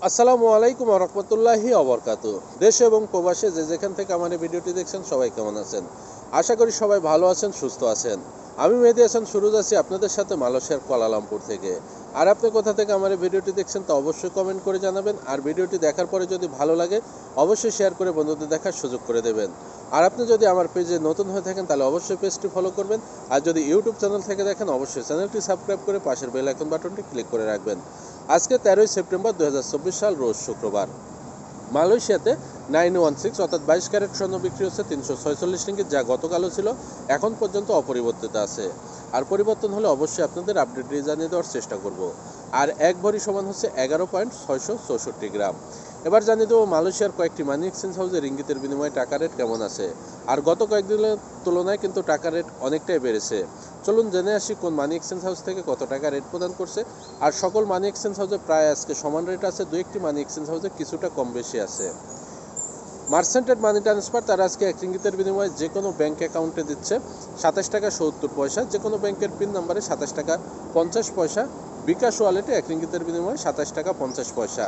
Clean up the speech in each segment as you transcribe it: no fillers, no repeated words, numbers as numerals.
আসসালামু আলাইকুম ওয়া রাহমাতুল্লাহি ওয়া বারাকাতুহু। দেশে এবং প্রবাসে যে যেখান থেকে আমার এই ভিডিওটি দেখছেন সবাই কেমন আছেন? আশা করি সবাই ভালো আছেন, সুস্থ আছেন। আমি মেহেদী হাসান সুরুজ আছি আপনাদের সাথে মালয়েশিয়ার কুয়ালালামপুর থেকে। আর আপনি কোথা থেকে আমার এই ভিডিওটি দেখছেন তা অবশ্যই কমেন্ট করে জানাবেন। আর ভিডিওটি দেখার পরে যদি ভালো লাগে অবশ্যই শেয়ার করে বন্ধুদের দেখার সুযোগ করে দেবেন। আর আপনি যদি আমার পেজে নতুন হয়ে থাকেন তাহলে অবশ্যই পেজটি ফলো করবেন। আর যদি ইউটিউব চ্যানেল থেকে দেখেন অবশ্যই চ্যানেলটি সাবস্ক্রাইব করে পাশের বেল আইকন বাটনটি ক্লিক করে রাখবেন। আজকে 13ই সেপ্টেম্বর 2024 সাল, রোজ শুক্রবার। মালয়েশিয়াতে 916 অর্থাৎ 22 ক্যারেট স্বর্ণ বিক্রি হচ্ছে 346 রিঙ্গিত, যা গতকালও ছিল, এখন পর্যন্ত অপরিবর্তিত আছে। আর পরিবর্তন হলে অবশ্যই আপনাদের আপডেট দিয়ে জানিয়ে দেওয়ার চেষ্টা করব। আর এক ভরি সমান হচ্ছে 11.664 গ্রাম। এবার জানিয়ে দেবো মালয়েশিয়ার কয়েকটি মানি এক্সচেঞ্জ হাউসে রিঙ্গিতের বিনিময়ে টাকা রেট কেমন আছে। আর গত কয়েকদিনের তুলনায় কিন্তু টাকা রেট অনেকটাই বেড়েছে। চলুন জেনে আসি কোন মানি এক্সচেঞ্জ হাউস থেকে কত টাকা রেট প্রদান করছে। আর সকল মানি এক্সচেঞ্জ হাউসে প্রায় আজকে সমান রেট আছে, দু একটি মানি এক্সচেঞ্জ হাউসে কিছুটা কম বেশি আছে। মার্চেন্টেড মানি ট্রান্সফার তারা আজকে এক রিঙ্গিতের বিনিময়ে যে কোনো ব্যাঙ্ক অ্যাকাউন্টে দিচ্ছে 27 টাকা 70 পয়সা, যে কোনো ব্যাংকের পিন নাম্বারে 27 টাকা 50 পয়সা। বিকাশ ওয়ালেটে এক রিঙ্গিতের বিনিময়ে 27 টাকা 50 পয়সা,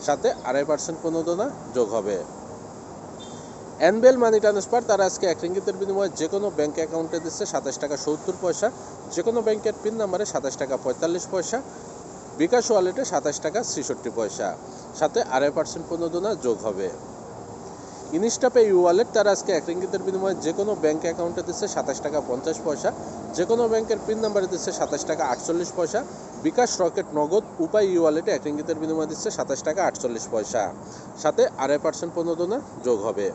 সাথে 2.5% প্রণোদনা যোগ হবে। এনবেল মানি ট্রান্সফার তারা আজকে এক রিঙ্গিতের বিনিময়ে যে কোনো ব্যাঙ্ক অ্যাকাউন্টে দিচ্ছে 27 টাকা 70 পয়সা, যে কোনো ব্যাংকের পিন নাম্বারে 27 টাকা 45 পয়সা। বিকাশ ওয়ালেটে 27 টাকা 66 পয়সা, সাথে 2.5% প্রণোদনা যোগ হবে। ইনস্টাপে ইউ ওয়ালেট তারা আজকে এক রিঙ্গিতের বিনিময়ে যে কোনো ব্যাঙ্ক অ্যাকাউন্টে দিচ্ছে 27 টাকা 50 পয়সা, যে কোনো ব্যাংকের পিন নাম্বারে দিচ্ছে 27 টাকা 48 পয়সা। বিকাশ রকেট নগদ উপায় ইউ ওয়ালেটে এক রিঙ্গিতের বিনিময়ে দিচ্ছে 27 টাকা 48 পয়সা, সাথে 2.5% প্রণোদনা যোগ হবে।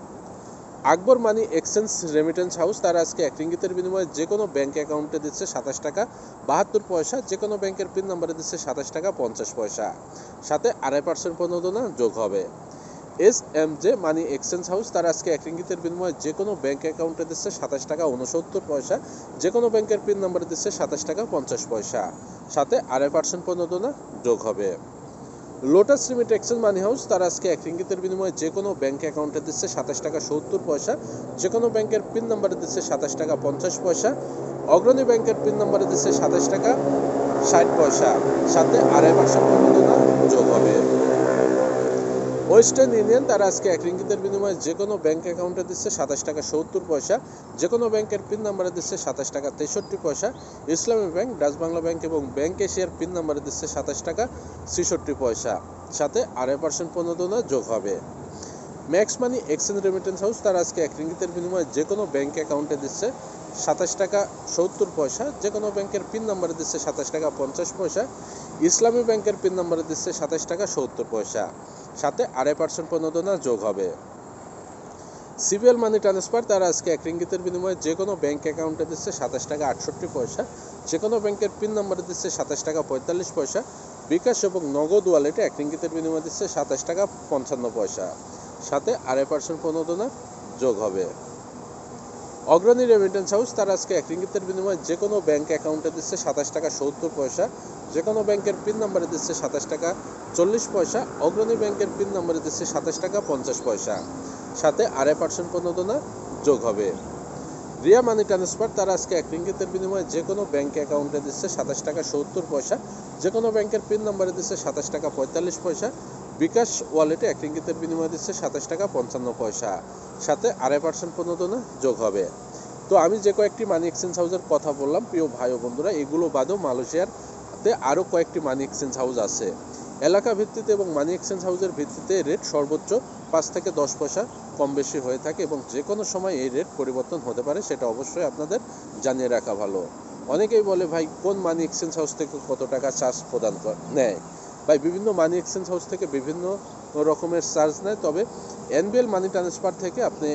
আকবর মানি এক্সচেঞ্জ রেমিটেন্স হাউস তারা আজকে এক রিঙ্গিতের বিনিময়ে যে কোনো ব্যাঙ্ক অ্যাকাউন্টে দিচ্ছে 27 টাকা 72 পয়সা, যে কোনো ব্যাংকের পিন নাম্বারে দিচ্ছে 27 টাকা 50 পয়সা, সাথে 2.5% প্রণোদনা যোগ হবে। SMJ মানি এক্সচেঞ্জ হাউস তারা আজকে এক রিঙ্গিতের বিনিময়ে যে কোনো ব্যাঙ্ক অ্যাকাউন্টে দিচ্ছে 27 টাকা 69 পয়সা, যে কোনো ব্যাংকের পিন নাম্বারে দিচ্ছে 27 টাকা 50 পয়সা, সাথে 2.5% প্রণোদনা যোগ হবে। লোটাস রিমিট এক্সচেঞ্জ মানি হাউস তারা আজকে এক রিঙ্গিতের বিনিময়ে যে কোনো ব্যাঙ্ক অ্যাকাউন্টে দিচ্ছে 27 টাকা 70 পয়সা, যে কোনো ব্যাংকের পিন নাম্বারে দিচ্ছে 27 টাকা 50 পয়সা। অগ্রণী ব্যাংকের পিন নাম্বারে দিচ্ছে 27 টাকা 60 পয়সা, সাথে 2.5% প্রণোদনা যোগ হবে। ওয়েস্টার্ন ইউনিয়ন তারা আজকে এক রিঙ্গিতের বিনিময়ে যে কোনো ব্যাঙ্ক অ্যাকাউন্টে দিচ্ছে 27 টাকা 70 পয়সা, যে কোনো ব্যাংকের পিন নাম্বারে দিচ্ছে 27 টাকা 63 পয়সা। ইসলামী ব্যাংক, ডাচ বাংলা ব্যাংক এবং ব্যাংক এশিয়ার পিন নাম্বারে দিচ্ছে 27 টাকা 66 পয়সা, সাথে 2.5% প্রণোদনা যোগ হবে। Max money exchange remittance house তারা আজকে এক রিঙ্গিতের বিনিময়ে যে কোনো ব্যাঙ্ক অ্যাকাউন্টে দিচ্ছে 27 টাকা 70 পয়সা, যে কোনো ব্যাংকের পিন নাম্বারে দিচ্ছে 27 টাকা 50 পয়সা। ইসলামী ব্যাংকের পিন নাম্বারে দিচ্ছে 27 টাকা 70 পয়সা, সাথে 2.5% প্রণোদনা যোগ হবে। সিবিএল মানি ট্রান্সফার তারা আজকে এক রিঙ্গিতের বিনিময়ে যে কোনো ব্যাংক অ্যাকাউন্টে দিচ্ছে 27 টাকা 68 পয়সা, যে কোনো ব্যাংকের পিন নাম্বারে দিচ্ছে 27 টাকা 45 পয়সা। বিকাশ এবং নগদ ওয়ালেটে এক রিঙ্গিতের বিনিময়ে দিচ্ছে 27 টাকা 55 পয়সা, সাথে 2.5% প্রণোদনা যোগ হবে। অগ্রণী রেমিটেন্স হাউস তারা আজকে এক রিঙ্গিতের বিনিময়ে যে কোনো ব্যাংক অ্যাকাউন্টে দিচ্ছে 27 টাকা 70 পয়সা, যে কোনো ব্যাংকের পিন নাম্বারে দিচ্ছে 27 টাকা 40 পয়সা। অগ্রণী ব্যাংকের পিন নাম্বারে দিচ্ছে 27 টাকা 50 পয়সা, সাথে 2.5% প্রণোদনা যোগ হবে। রিয়া মানি ট্রান্সফার তারা আজকে এক রিঙ্গিতের বিনিময়ে যে কোনো ব্যাংক অ্যাকাউন্টে দিচ্ছে 27 টাকা 70 পয়সা, যে কোনো ব্যাংকের পিন নাম্বারে দিচ্ছে 27 টাকা 45 পয়সা। বিকাশ ওয়ালেটে এক রিঙ্গিতের বিনিময়ে দিচ্ছে 27 টাকা 55 পয়সা, সাথে 2.5% প্রণোদনা যোগ হবে। তো আমি যে কয়েকটি মানি এক্সচেঞ্জ হাউসের কথা বললাম প্রিয় ভাই ও বন্ধুরা, এগুলো বাদেও মালয়েশিয়াতে আরও কয়েকটি মানি এক্সচেঞ্জ হাউস আছে। এলাকা ভিত্তিতে এবং মানি এক্সচেঞ্জ হাউসের ভিত্তিতে রেট সর্বোচ্চ 5 থেকে 10 পয়সা কম বেশি হয়ে থাকে এবং যে কোনো সময় এই রেট পরিবর্তন হতে পারে, সেটা অবশ্যই আপনাদের জানিয়ে রাখা ভালো। অনেকেই বলে ভাই কোন মানি এক্সচেঞ্জ হাউস থেকে কত টাকা চার্জ প্রদান নেয়। ভাই বিভিন্ন মানি এক্সচেঞ্জ হাউস থেকে বিভিন্ন রকমের চার্জ নেয়, তবে এনবিএল মানি ট্রান্সফার থেকে আপনি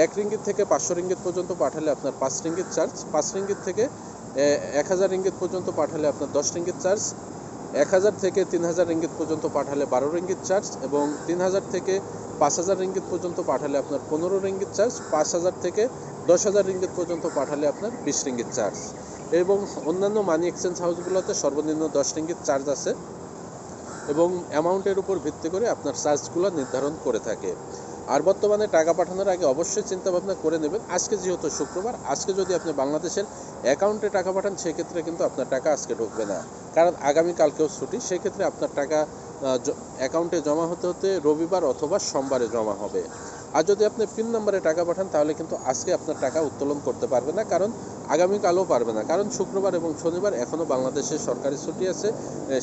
1 রিঙ্গিত থেকে 500 রিঙ্গিত পর্যন্ত পাঠালে আপনার 5 রিঙ্গিত চার্জ, 5 রিঙ্গিত থেকে 1000 রিঙ্গিত পর্যন্ত পাঠালে আপনার 10 রিঙ্গিত চার্জ, 1000 থেকে 3000 রিঙ্গিত পর্যন্ত পাঠালে 12 রিঙ্গিত চার্জ এবং 3000 থেকে 5000 রিঙ্গিত পর্যন্ত পাঠালে আপনার 15 রিঙ্গিত চার্জ, 5000 থেকে 10000 রিঙ্গিত পর্যন্ত পাঠালে আপনার 20 রিঙ্গিত চার্জ। এবং অন্যান্য মানি এক্সচেঞ্জ হাউসগুলোতে সর্বনিম্ন 10 রিঙ্গিত চার্জ আছে এবং অ্যামাউন্টের উপর ভিত্তি করে আপনার চার্জগুলো নির্ধারণ করে থাকে। আর বর্তমানে টাকা পাঠানোর আগে অবশ্যই চিন্তা ভাবনা করে নেবেন। আজকে যেহেতু শুক্রবার, আজকে যদি আপনি বাংলাদেশের অ্যাকাউন্টে টাকা পাঠান সেক্ষেত্রে কিন্তু আপনার টাকা আজকে ঢুকবে না, কারণ আগামীকালকেও ছুটি। সেক্ষেত্রে আপনার টাকা অ্যাকাউন্টে জমা হতে হতে রবিবার অথবা সোমবারে জমা হবে। আর যদি আপনি পিন নাম্বারে টাকা পাঠান তাহলে কিন্তু আজকে আপনার টাকা উত্তোলন করতে পারবে না, কারণ আগামীকালও পারবে না, কারণ শুক্রবার এবং শনিবার এখনও বাংলাদেশে সরকারি ছুটি আছে।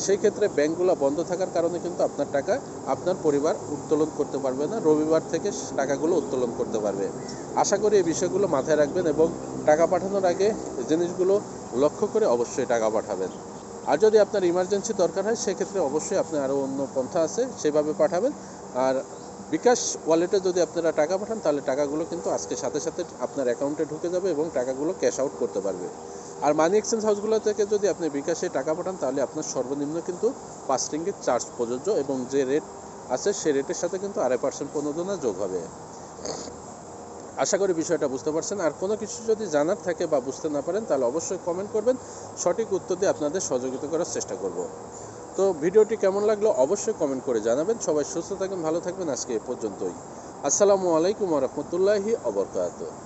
সেই ক্ষেত্রে ব্যাংকগুলো বন্ধ থাকার কারণে কিন্তু আপনার টাকা আপনার পরিবার উত্তোলন করতে পারবে না, রবিবার থেকে টাকাগুলো উত্তোলন করতে পারবে। আশা করি এই বিষয়গুলো মাথায় রাখবেন এবং টাকা পাঠানোর আগে জিনিসগুলো লক্ষ্য করে অবশ্যই টাকা পাঠাবেন। আর যদি আপনার ইমার্জেন্সি দরকার হয় সেক্ষেত্রে অবশ্যই আপনি আরও অন্য পন্থা আছে সেভাবে পাঠাবেন। আর বিকাশ ওয়ালেটে যদি আপনারা টাকা পাঠান তাহলে টাকাগুলো কিন্তু আজকে সাথে সাথে আপনার অ্যাকাউন্টে ঢুকে যাবে এবং টাকাগুলো ক্যাশ আউট করতে পারবে। আর মানি এক্সচেঞ্জ হাউসগুলো থেকে যদি আপনি বিকাশে টাকা পাঠান তাহলে আপনার সর্বনিম্ন কিন্তু 5 রিঙ্গিত চার্জ প্রযোজ্য এবং যে রেট আছে সেই রেটের সাথে কিন্তু 2.5% প্রণোদনা যোগ হবে। আশা করি বিষয়টা বুঝতে পারছেন। আর কোনো কিছু যদি জানার থাকে বা বুঝতে না পারেন তাহলে অবশ্যই কমেন্ট করবেন, সঠিক উত্তর দিয়ে আপনাদের সহযোগিতা করার চেষ্টা করব। তো ভিডিওটি কেমন লাগলো অবশ্যই কমেন্ট করে জানাবেন। সবাই সুস্থ থাকবেন, ভালো থাকবেন। আজকে এ পর্যন্তই। আসসালামু আলাইকুম ওয়া রাহমাতুল্লাহি ওয়া বারাকাতুহু।